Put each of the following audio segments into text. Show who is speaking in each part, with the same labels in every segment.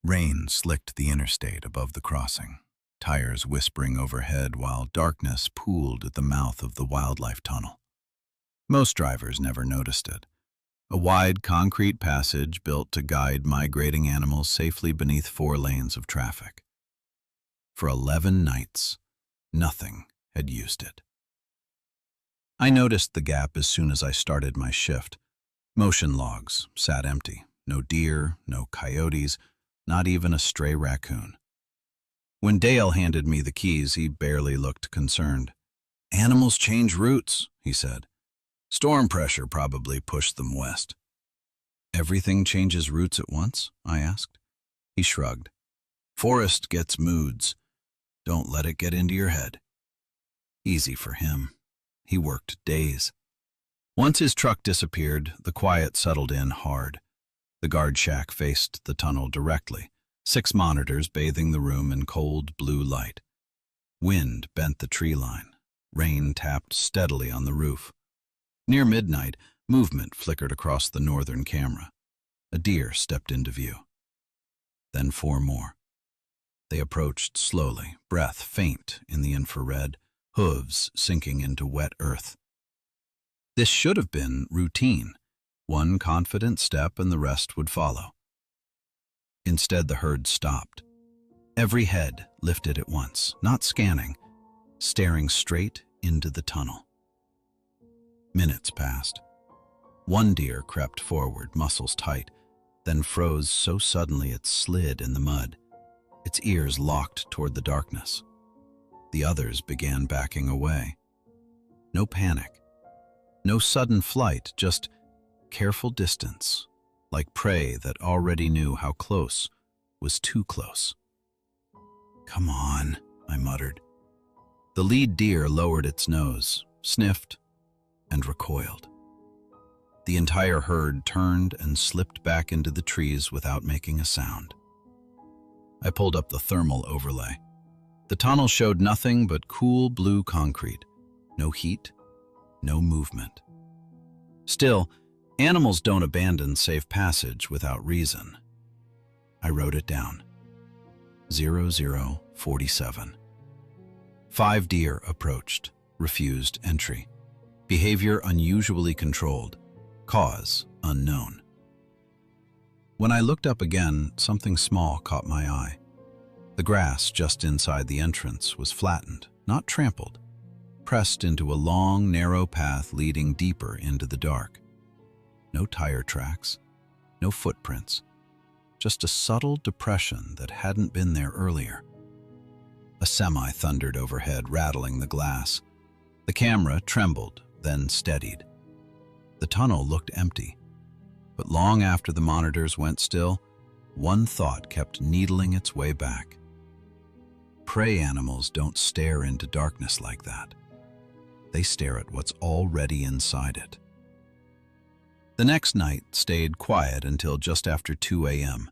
Speaker 1: Rain slicked the interstate above the crossing, tires whispering overhead while darkness pooled at the mouth of the wildlife tunnel. Most drivers never noticed it. A wide concrete passage built to guide migrating animals safely beneath 4 lanes of traffic. For 11 nights, nothing had used it. I noticed the gap as soon as I started my shift. Motion logs sat empty. No deer, no coyotes, not even a stray raccoon. When Dale handed me the keys, he barely looked concerned. "Animals change routes," he said. "Storm pressure probably pushed them west." "Everything changes routes at once?" I asked. He shrugged. "Forest gets moods. Don't let it get into your head." Easy for him. He worked days. Once his truck disappeared, the quiet settled in hard. The guard shack faced the tunnel directly, 6 monitors bathing the room in cold blue light. Wind bent the tree line. Rain tapped steadily on the roof. Near midnight, movement flickered across the northern camera. A deer stepped into view. Then 4 more. They approached slowly, breath faint in the infrared, hooves sinking into wet earth. This should have been routine. 1 confident step and the rest would follow. Instead, the herd stopped. Every head lifted at once, not scanning, staring straight into the tunnel. Minutes passed. 1 deer crept forward, muscles tight, then froze so suddenly it slid in the mud. Its ears locked toward the darkness. The others began backing away. No panic. No sudden flight, just careful distance, like prey that already knew how close was too close. "Come on," I muttered. The lead deer lowered its nose, sniffed, and recoiled. The entire herd turned and slipped back into the trees without making a sound. I pulled up the thermal overlay. The tunnel showed nothing but cool blue concrete. No heat, no movement. Still, animals don't abandon safe passage without reason. I wrote it down. 0047. 5 deer approached, refused entry. Behavior unusually controlled. Cause unknown. When I looked up again, something small caught my eye. The grass just inside the entrance was flattened, not trampled, pressed into a long, narrow path leading deeper into the dark. No tire tracks, no footprints, just a subtle depression that hadn't been there earlier. A semi thundered overhead, rattling the glass. The camera trembled, then steadied. The tunnel looked empty, but long after the monitors went still, one thought kept needling its way back. Prey animals don't stare into darkness like that. They stare at what's already inside it. The next night stayed quiet until just after 2 a.m.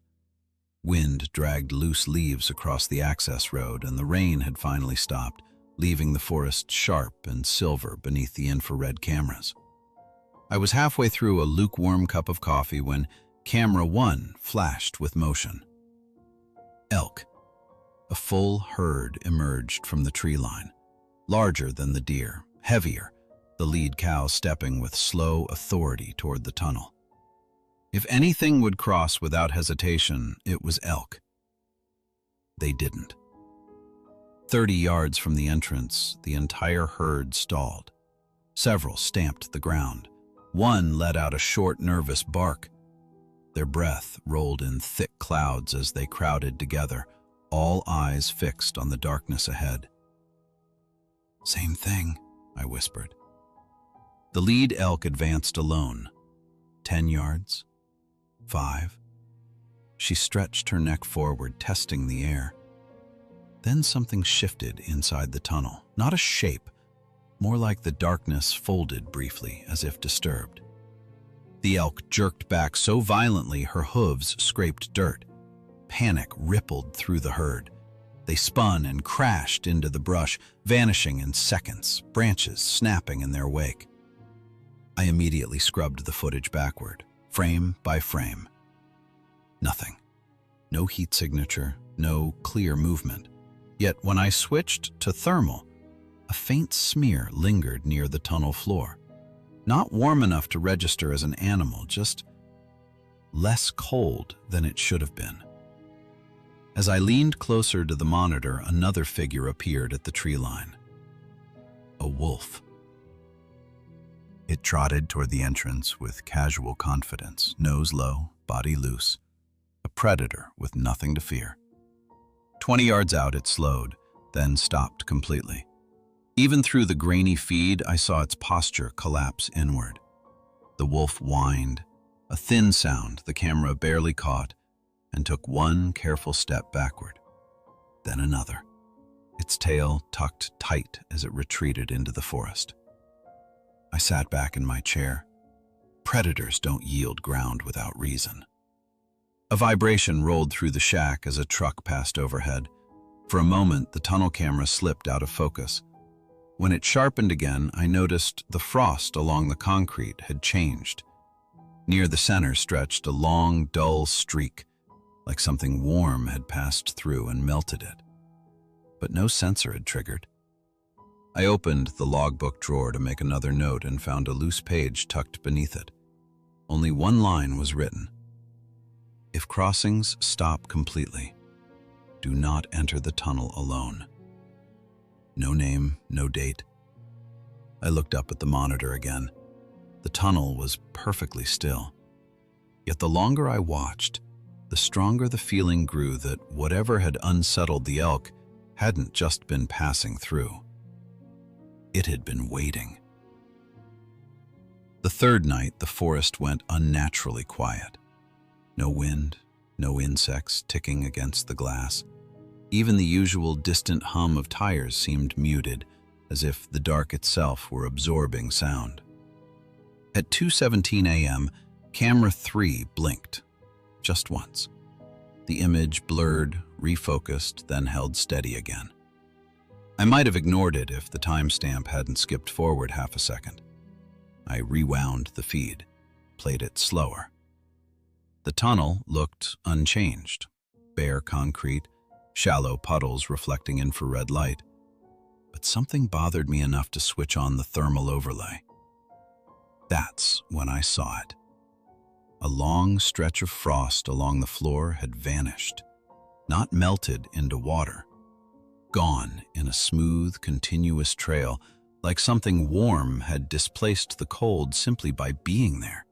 Speaker 1: Wind dragged loose leaves across the access road, and the rain had finally stopped, leaving the forest sharp and silver beneath the infrared cameras. I was halfway through a lukewarm cup of coffee when camera 1 flashed with motion. Elk. A full herd emerged from the tree line, larger than the deer, heavier, the lead cow stepping with slow authority toward the tunnel. If anything would cross without hesitation, it was elk. They didn't. 30 yards from the entrance, the entire herd stalled. Several stamped the ground. 1 let out a short, nervous bark. Their breath rolled in thick clouds as they crowded together, all eyes fixed on the darkness ahead. "Same thing," I whispered. The lead elk advanced alone. 10 yards. 5. She stretched her neck forward, testing the air. Then something shifted inside the tunnel. Not a shape, more like the darkness folded briefly, as if disturbed. The elk jerked back so violently her hooves scraped dirt. Panic rippled through the herd. They spun and crashed into the brush, vanishing in seconds, branches snapping in their wake. I immediately scrubbed the footage backward, frame by frame. Nothing. No heat signature, no clear movement. Yet when I switched to thermal, a faint smear lingered near the tunnel floor. Not warm enough to register as an animal, just less cold than it should have been. As I leaned closer to the monitor, another figure appeared at the tree line. A wolf. It trotted toward the entrance with casual confidence, nose low, body loose. A predator with nothing to fear. 20 yards out, it slowed, then stopped completely. Even through the grainy feed, I saw its posture collapse inward. The wolf whined, a thin sound the camera barely caught, and took one careful step backward. Then another, its tail tucked tight as it retreated into the forest. I sat back in my chair. Predators don't yield ground without reason. A vibration rolled through the shack as a truck passed overhead. For a moment, the tunnel camera slipped out of focus. When it sharpened again, I noticed the frost along the concrete had changed. Near the center stretched a long, dull streak, like something warm had passed through and melted it. But no sensor had triggered. I opened the logbook drawer to make another note and found a loose page tucked beneath it. Only one line was written. If crossings stop completely, do not enter the tunnel alone. No name, no date. I looked up at the monitor again. The tunnel was perfectly still. Yet the longer I watched, the stronger the feeling grew that whatever had unsettled the elk hadn't just been passing through. It had been waiting. The third night, the forest went unnaturally quiet. No wind, no insects ticking against the glass. Even the usual distant hum of tires seemed muted, as if the dark itself were absorbing sound. At 2:17 a.m., camera 3 blinked, just once. The image blurred, refocused, then held steady again. I might have ignored it if the timestamp hadn't skipped forward half a second. I rewound the feed, played it slower. The tunnel looked unchanged, bare concrete, shallow puddles reflecting infrared light. But something bothered me enough to switch on the thermal overlay. That's when I saw it. A long stretch of frost along the floor had vanished, not melted into water. Gone in a smooth, continuous trail, like something warm had displaced the cold simply by being there.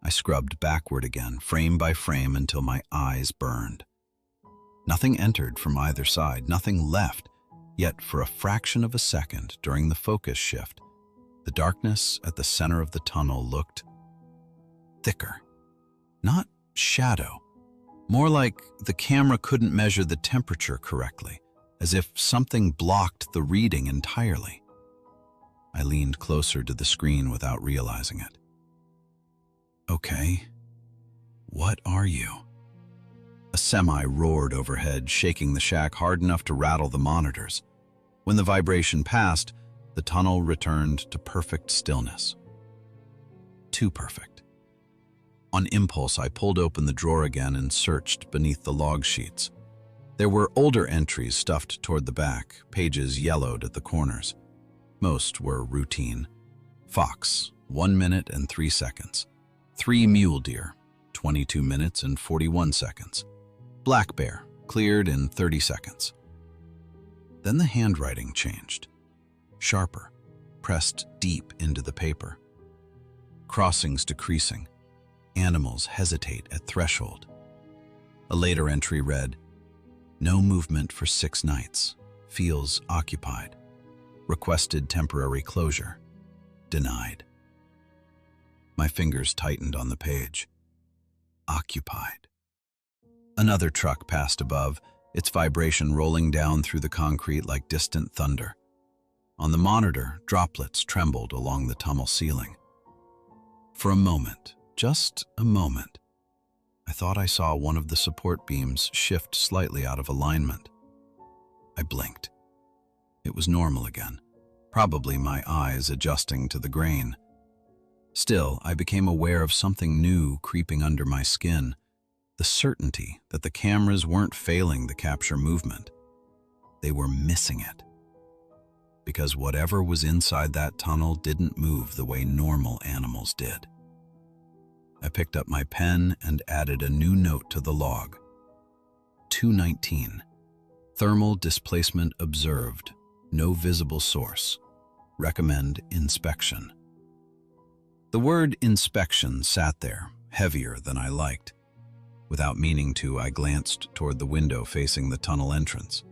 Speaker 1: I scrubbed backward again, frame by frame, until my eyes burned. Nothing entered from either side, nothing left, yet for a fraction of a second during the focus shift, the darkness at the center of the tunnel looked thicker. Not shadow, more like the camera couldn't measure the temperature correctly, as if something blocked the reading entirely. I leaned closer to the screen without realizing it. Okay, what are you? A semi roared overhead, shaking the shack hard enough to rattle the monitors. When the vibration passed, the tunnel returned to perfect stillness. Too perfect. On impulse, I pulled open the drawer again and searched beneath the log sheets. There were older entries stuffed toward the back, pages yellowed at the corners. Most were routine. Fox, 1 minute and 3 seconds. 3 mule deer, 22 minutes and 41 seconds. Black bear, cleared in 30 seconds. Then the handwriting changed. Sharper, pressed deep into the paper. Crossings decreasing. Animals hesitate at threshold. A later entry read, "No movement for 6 nights. Feels occupied. Requested temporary closure. Denied." My fingers tightened on the page. Occupied. Another truck passed above, its vibration rolling down through the concrete like distant thunder. On the monitor, droplets trembled along the tunnel ceiling. For a moment, just a moment, I thought I saw one of the support beams shift slightly out of alignment. I blinked. It was normal again, probably my eyes adjusting to the grain. Still, I became aware of something new creeping under my skin, The certainty that the cameras weren't failing the capture movement. They were missing it. Because whatever was inside that tunnel didn't move the way normal animals did. I picked up my pen and added a new note to the log. 219. Thermal displacement observed. No visible source. Recommend inspection. The word inspection sat there, heavier than I liked. Without meaning to, I glanced toward the window facing the tunnel entrance.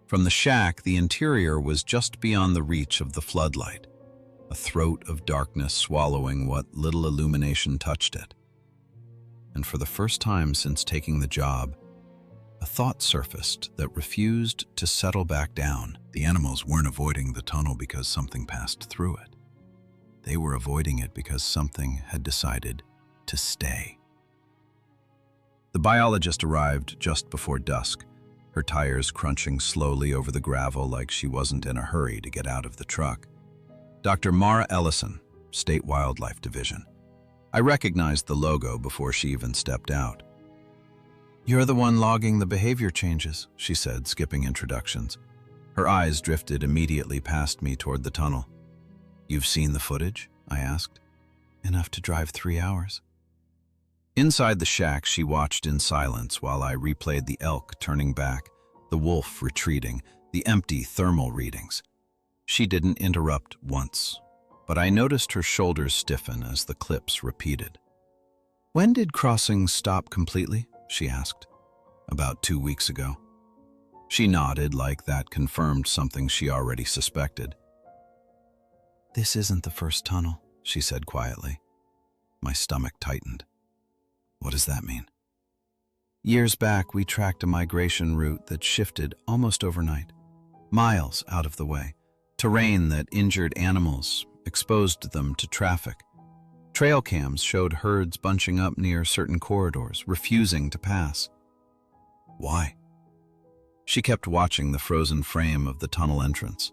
Speaker 1: From the shack, the interior was just beyond the reach of the floodlight, a throat of darkness swallowing what little illumination touched it. And for the first time since taking the job, a thought surfaced that refused to settle back down. The animals weren't avoiding the tunnel because something passed through it. They were avoiding it because something had decided to stay. The biologist arrived just before dusk, her tires crunching slowly over the gravel like she wasn't in a hurry to get out of the truck. Dr. Mara Ellison, State Wildlife Division. I recognized the logo before she even stepped out. "You're the one logging the behavior changes," she said, skipping introductions. Her eyes drifted immediately past me toward the tunnel. "You've seen the footage?" I asked. "Enough to drive 3 hours." Inside the shack, she watched in silence while I replayed the elk turning back, the wolf retreating, the empty thermal readings. She didn't interrupt once, but I noticed her shoulders stiffen as the clips repeated. "When did crossing stop completely?" she asked. "About 2 weeks ago." She nodded like that confirmed something she already suspected. "This isn't the first tunnel," she said quietly. My stomach tightened. "What does that mean?" "Years back, we tracked a migration route that shifted almost overnight, miles out of the way. Terrain that injured animals, exposed them to traffic. Trail cams showed herds bunching up near certain corridors, refusing to pass." "Why?" She kept watching the frozen frame of the tunnel entrance.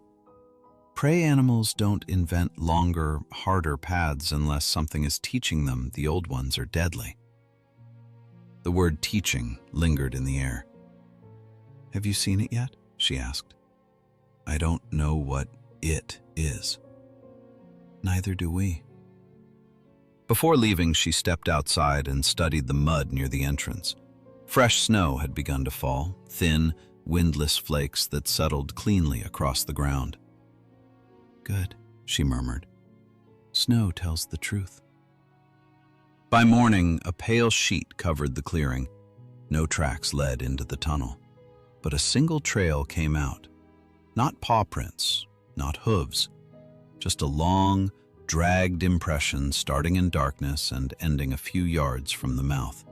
Speaker 1: "Prey animals don't invent longer, harder paths unless something is teaching them the old ones are deadly." The word teaching lingered in the air. "Have you seen it yet?" she asked. "I don't know what it is." "Neither do we." Before leaving, she stepped outside and studied the mud near the entrance. Fresh snow had begun to fall, thin, windless flakes that settled cleanly across the ground. "Good," she murmured. "Snow tells the truth." By morning, a pale sheet covered the clearing. No tracks led into the tunnel, but a single trail came out. Not paw prints, not hooves, just a long, dragged impression starting in darkness and ending a few yards from the mouth,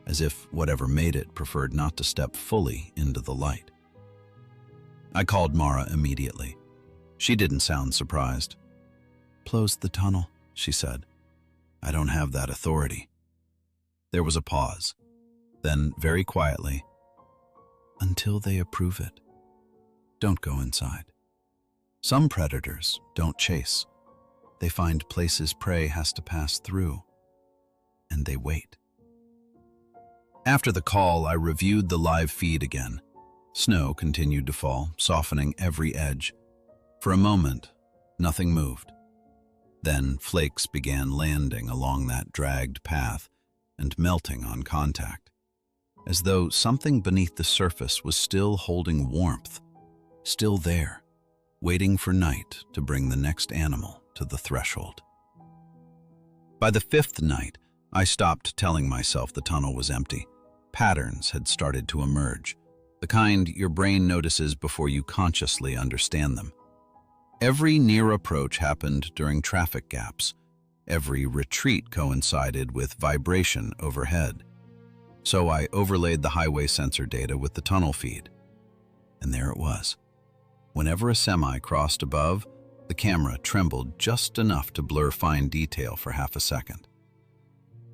Speaker 1: as if whatever made it preferred not to step fully into the light. I called Mara immediately. She didn't sound surprised. "Close the tunnel," she said. "I don't have that authority." There was a pause. Then, very quietly, "Until they approve it. Don't go inside. Some predators don't chase. They find places prey has to pass through, and they wait." After the call, I reviewed the live feed again. Snow continued to fall, softening every edge. For a moment, nothing moved. Then flakes began landing along that dragged path and melting on contact, as though something beneath the surface was still holding warmth, still there, waiting for night to bring the next animal to the threshold. By the 5th night, I stopped telling myself the tunnel was empty. Patterns had started to emerge, the kind your brain notices before you consciously understand them. Every near approach happened during traffic gaps. Every retreat coincided with vibration overhead. So I overlaid the highway sensor data with the tunnel feed. And there it was. Whenever a semi crossed above, the camera trembled just enough to blur fine detail for half a second.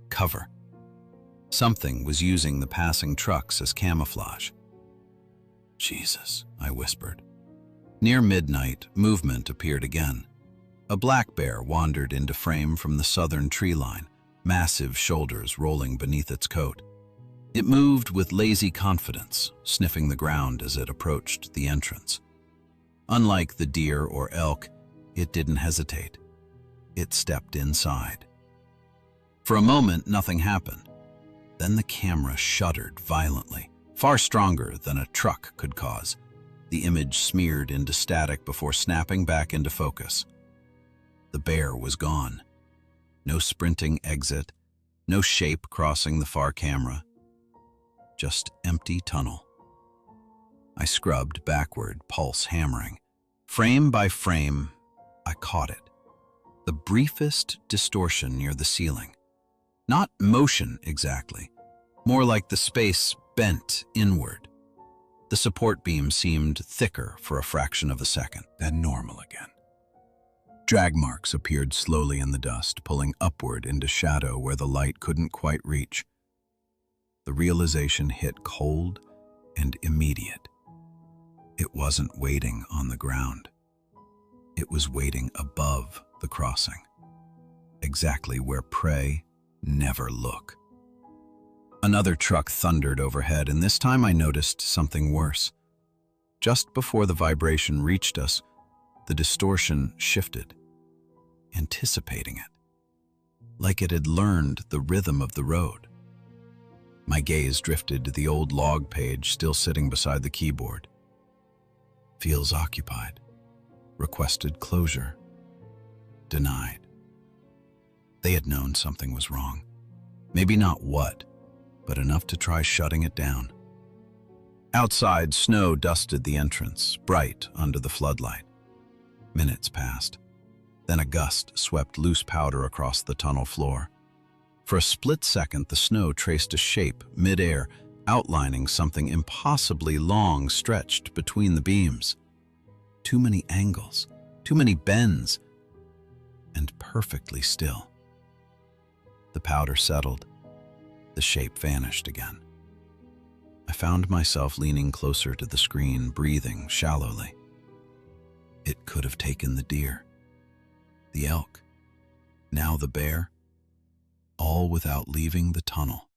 Speaker 1: Cover. Something was using the passing trucks as camouflage. "Jesus," I whispered. Near midnight, movement appeared again. A black bear wandered into frame from the southern tree line, massive shoulders rolling beneath its coat. It moved with lazy confidence, sniffing the ground as it approached the entrance. Unlike the deer or elk, it didn't hesitate. It stepped inside. For a moment, nothing happened. Then the camera shuddered violently, far stronger than a truck could cause. The image smeared into static before snapping back into focus. The bear was gone. No sprinting exit, no shape crossing the far camera. Just empty tunnel. I scrubbed backward, pulse hammering. Frame by frame, I caught it. The briefest distortion near the ceiling. Not motion exactly, more like the space bent inward. The support beam seemed thicker for a fraction of a second, then normal again. Drag marks appeared slowly in the dust, pulling upward into shadow where the light couldn't quite reach. The realization hit cold and immediate. It wasn't waiting on the ground. It was waiting above the crossing, exactly where prey never look. Another truck thundered overhead, and this time I noticed something worse. Just before the vibration reached us, the distortion shifted, anticipating it, like it had learned the rhythm of the road. My gaze drifted to the old log page still sitting beside the keyboard. Feels occupied. Requested closure. Denied. They had known something was wrong. Maybe not what, but enough to try shutting it down. Outside, snow dusted the entrance, bright under the floodlight. Minutes passed. Then a gust swept loose powder across the tunnel floor. For a split second, the snow traced a shape mid-air, outlining something impossibly long stretched between the beams. Too many angles, too many bends, and perfectly still. The powder settled. The shape vanished again. I found myself leaning closer to the screen, breathing shallowly. It could have taken the deer, the elk, now the bear, all without leaving the tunnel,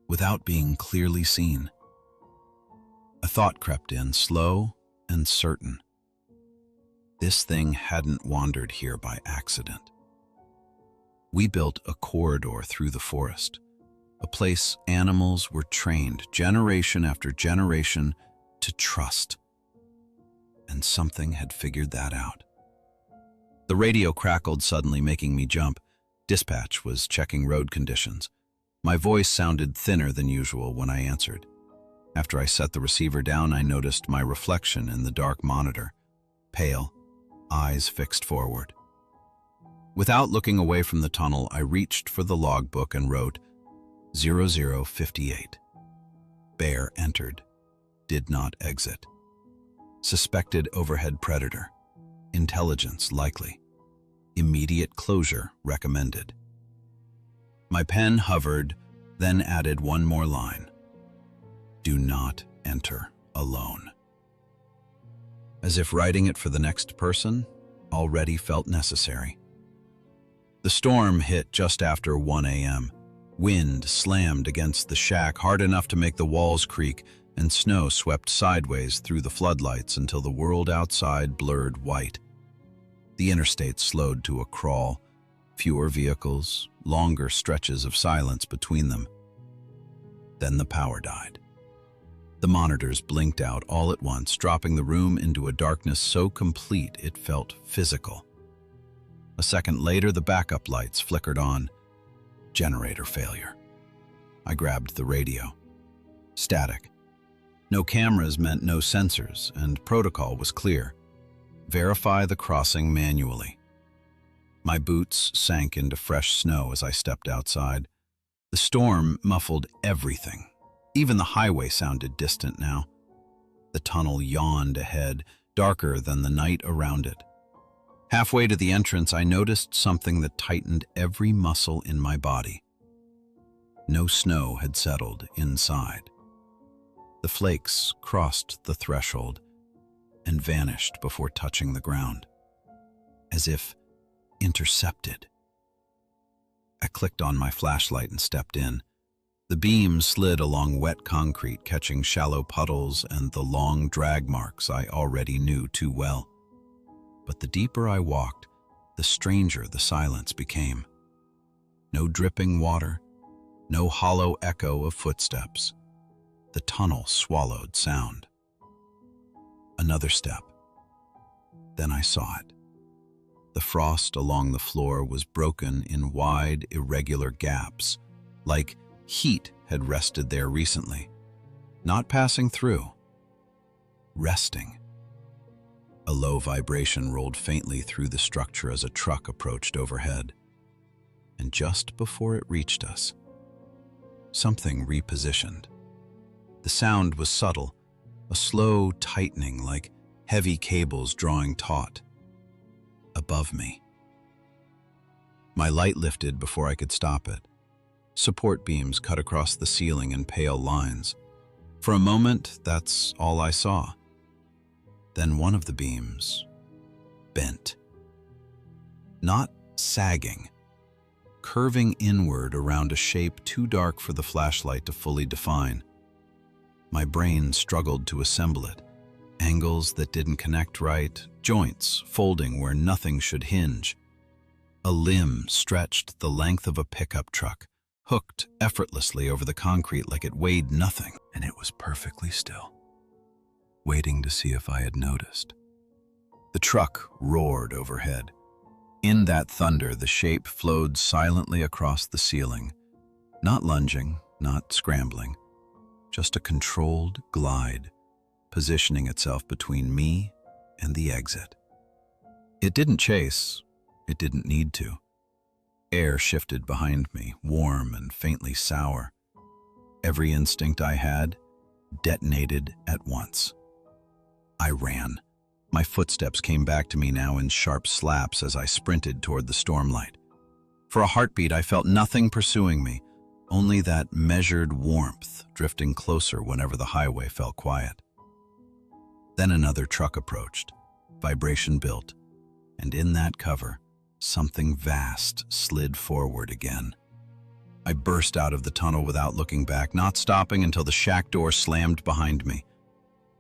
Speaker 1: without being clearly seen. A thought crept in, slow and certain. This thing hadn't wandered here by accident. We built a corridor through the forest, a place animals were trained generation after generation to trust. And something had figured that out. The radio crackled suddenly, making me jump. Dispatch was checking road conditions. My voice sounded thinner than usual when I answered. After I set the receiver down, I noticed my reflection in the dark monitor, pale, eyes fixed forward. Without looking away from the tunnel, I reached for the logbook and wrote 0058. Bear entered. Did not exit. Suspected overhead predator. Intelligence likely. Immediate closure recommended. My pen hovered, then added one more line. Do not enter alone. As if writing it for the next person already felt necessary. The storm hit just after 1 a.m. Wind slammed against the shack hard enough to make the walls creak, and snow swept sideways through the floodlights until the world outside blurred white. The interstate slowed to a crawl, fewer vehicles, longer stretches of silence between them. Then the power died. The monitors blinked out all at once, dropping the room into a darkness so complete it felt physical. A second later, the backup lights flickered on. Generator failure. I grabbed the radio. Static. No cameras meant no sensors, and protocol was clear. Verify the crossing manually. My boots sank into fresh snow as I stepped outside. The storm muffled everything. Even the highway sounded distant now. The tunnel yawned ahead, darker than the night around it. Halfway to the entrance, I noticed something that tightened every muscle in my body. No snow had settled inside. The flakes crossed the threshold and vanished before touching the ground, as if intercepted. I clicked on my flashlight and stepped in. The beam slid along wet concrete, catching shallow puddles and the long drag marks I already knew too well. But the deeper I walked, the stranger the silence became. No dripping water, no hollow echo of footsteps. The tunnel swallowed sound. Another step. Then I saw it. The frost along the floor was broken in wide, irregular gaps, like heat had rested there recently, not passing through, resting. A low vibration rolled faintly through the structure as a truck approached overhead. And just before it reached us, something repositioned. The sound was subtle, a slow tightening like heavy cables drawing taut. Above me. My light lifted before I could stop it. Support beams cut across the ceiling in pale lines. For a moment, that's all I saw. Then one of the beams bent. Not sagging, curving inward around a shape too dark for the flashlight to fully define. My brain struggled to assemble it. Angles that didn't connect right, joints folding where nothing should hinge. A limb stretched the length of a pickup truck, hooked effortlessly over the concrete like it weighed nothing, and it was perfectly still, waiting to see if I had noticed. The truck roared overhead. In that thunder, the shape flowed silently across the ceiling, not lunging, not scrambling, just a controlled glide, positioning itself between me and the exit. It didn't chase. It didn't need to. Air shifted behind me, warm and faintly sour. Every instinct I had detonated at once. I ran. My footsteps came back to me now in sharp slaps as I sprinted toward the stormlight. For a heartbeat, I felt nothing pursuing me, only that measured warmth drifting closer whenever the highway fell quiet. Then another truck approached. Vibration built, and in that cover, something vast slid forward again. I burst out of the tunnel without looking back, not stopping until the shack door slammed behind me.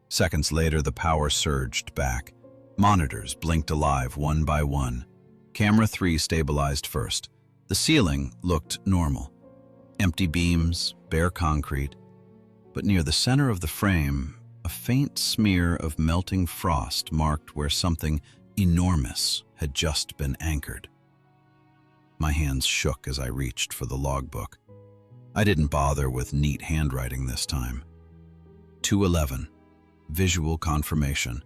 Speaker 1: Seconds later, the power surged back. Monitors blinked alive one by one. Camera 3 stabilized first. The ceiling looked normal. Empty beams, bare concrete. But near the center of the frame, a faint smear of melting frost marked where something enormous had just been anchored. My hands shook as I reached for the logbook. I didn't bother with neat handwriting this time. 211. Visual confirmation.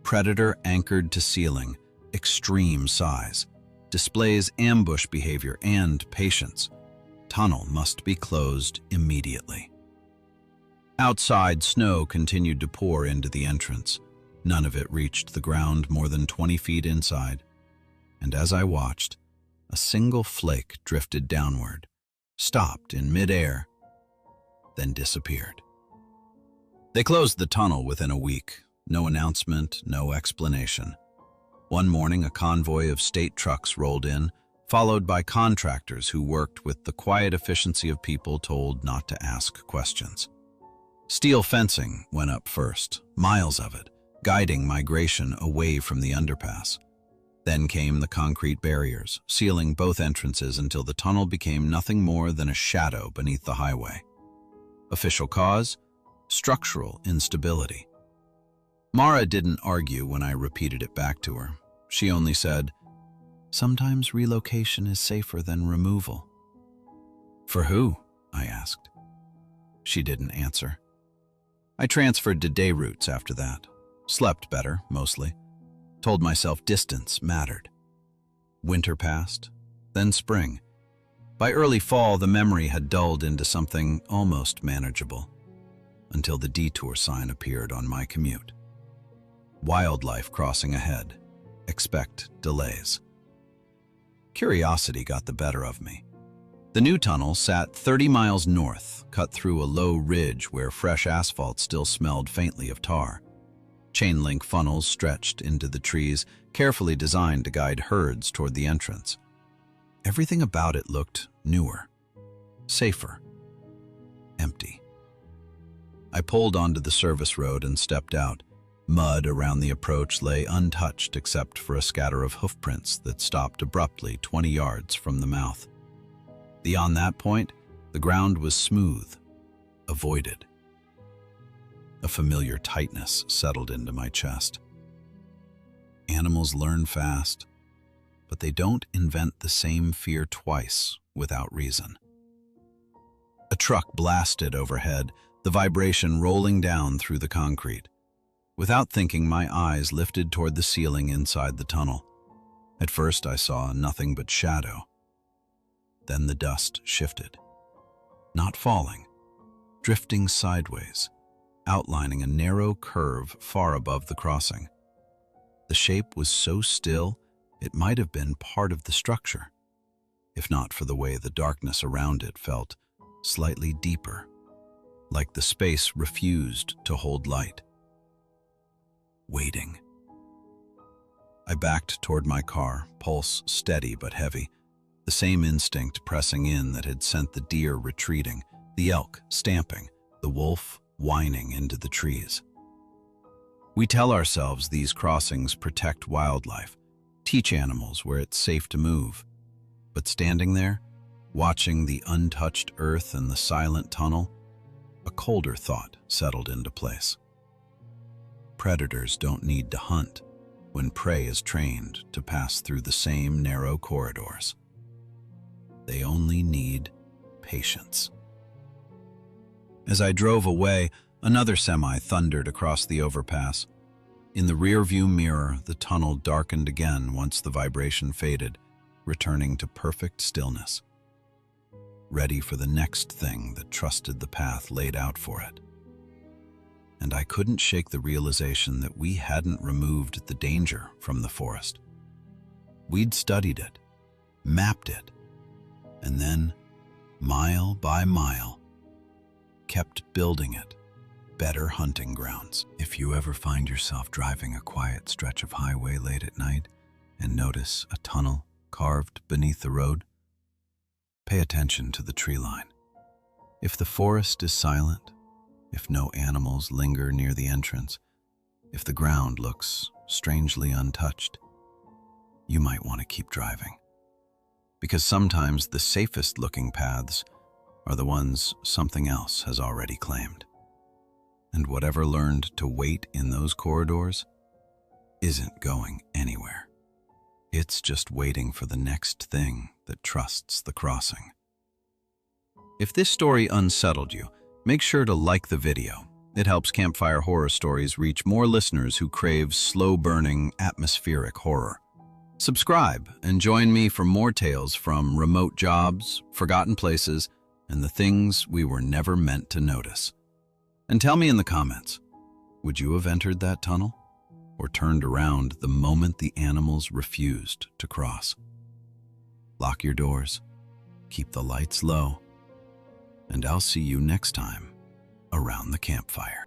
Speaker 1: Predator anchored to ceiling. Extreme size. Displays ambush behavior and patience. Tunnel must be closed immediately. Outside, snow continued to pour into the entrance. None of it reached the ground more than 20 feet inside. And as I watched, a single flake drifted downward, stopped in midair, then disappeared. They closed the tunnel within a week. No announcement, no explanation. One morning, a convoy of state trucks rolled in, followed by contractors who worked with the quiet efficiency of people told not to ask questions. Steel fencing went up first, miles of it, guiding migration away from the underpass. Then came the concrete barriers, sealing both entrances until the tunnel became nothing more than a shadow beneath the highway. Official cause? Structural instability. Mara didn't argue when I repeated it back to her. She only said, "Sometimes relocation is safer than removal." "For who?" I asked. She didn't answer. I transferred to day routes after that. Slept better, mostly. Told myself distance mattered. Winter passed, then spring. By early fall, the memory had dulled into something almost manageable, until the detour sign appeared on my commute. Wildlife crossing ahead. Expect delays. Curiosity got the better of me. The new tunnel sat 30 miles north, cut through a low ridge where fresh asphalt still smelled faintly of tar. Chain-link funnels stretched into the trees, carefully designed to guide herds toward the entrance. Everything about it looked newer, safer. empty. I pulled onto the service road and stepped out. Mud around the approach lay untouched except for a scatter of hoofprints that stopped abruptly 20 yards from the mouth. Beyond that point, the ground was smooth, avoided. A familiar tightness settled into my chest. Animals learn fast, but they don't invent the same fear twice without reason. A truck blasted overhead, the vibration rolling down through the concrete. Without thinking, my eyes lifted toward the ceiling inside the tunnel. At first, I saw nothing but shadow. Then the dust shifted. Not falling, drifting sideways, outlining a narrow curve far above the crossing. The shape was so still, it might have been part of the structure, if not for the way the darkness around it felt slightly deeper, like the space refused to hold light. Waiting. I backed toward my car, pulse steady but heavy, the same instinct pressing in that had sent the deer retreating, the elk stamping, the wolf whining into the trees. We tell ourselves these crossings protect wildlife, teach animals where it's safe to move. But standing there, watching the untouched earth and the silent tunnel, a colder thought settled into place. Predators don't need to hunt when prey is trained to pass through the same narrow corridors. They only need patience. As I drove away, another semi thundered across the overpass. In the rearview mirror, the tunnel darkened again once the vibration faded, returning to perfect stillness, ready for the next thing that trusted the path laid out for it. And I couldn't shake the realization that we hadn't removed the danger from the forest. We'd studied it, mapped it, and then, mile by mile, kept building it better hunting grounds. If you ever find yourself driving a quiet stretch of highway late at night and notice a tunnel carved beneath the road, pay attention to the tree line. If the forest is silent, if no animals linger near the entrance, if the ground looks strangely untouched, you might want to keep driving. Because sometimes the safest looking paths are the ones something else has already claimed. And whatever learned to wait in those corridors isn't going anywhere. It's just waiting for the next thing that trusts the crossing. If this story unsettled you, make sure to like the video. It helps Campfire Horror Stories reach more listeners who crave slow-burning, atmospheric horror. Subscribe and join me for more tales from remote jobs, forgotten places, and the things we were never meant to notice. And tell me in the comments, would you have entered that tunnel or turned around the moment the animals refused to cross? Lock your doors, keep the lights low, and I'll see you next time around the campfire.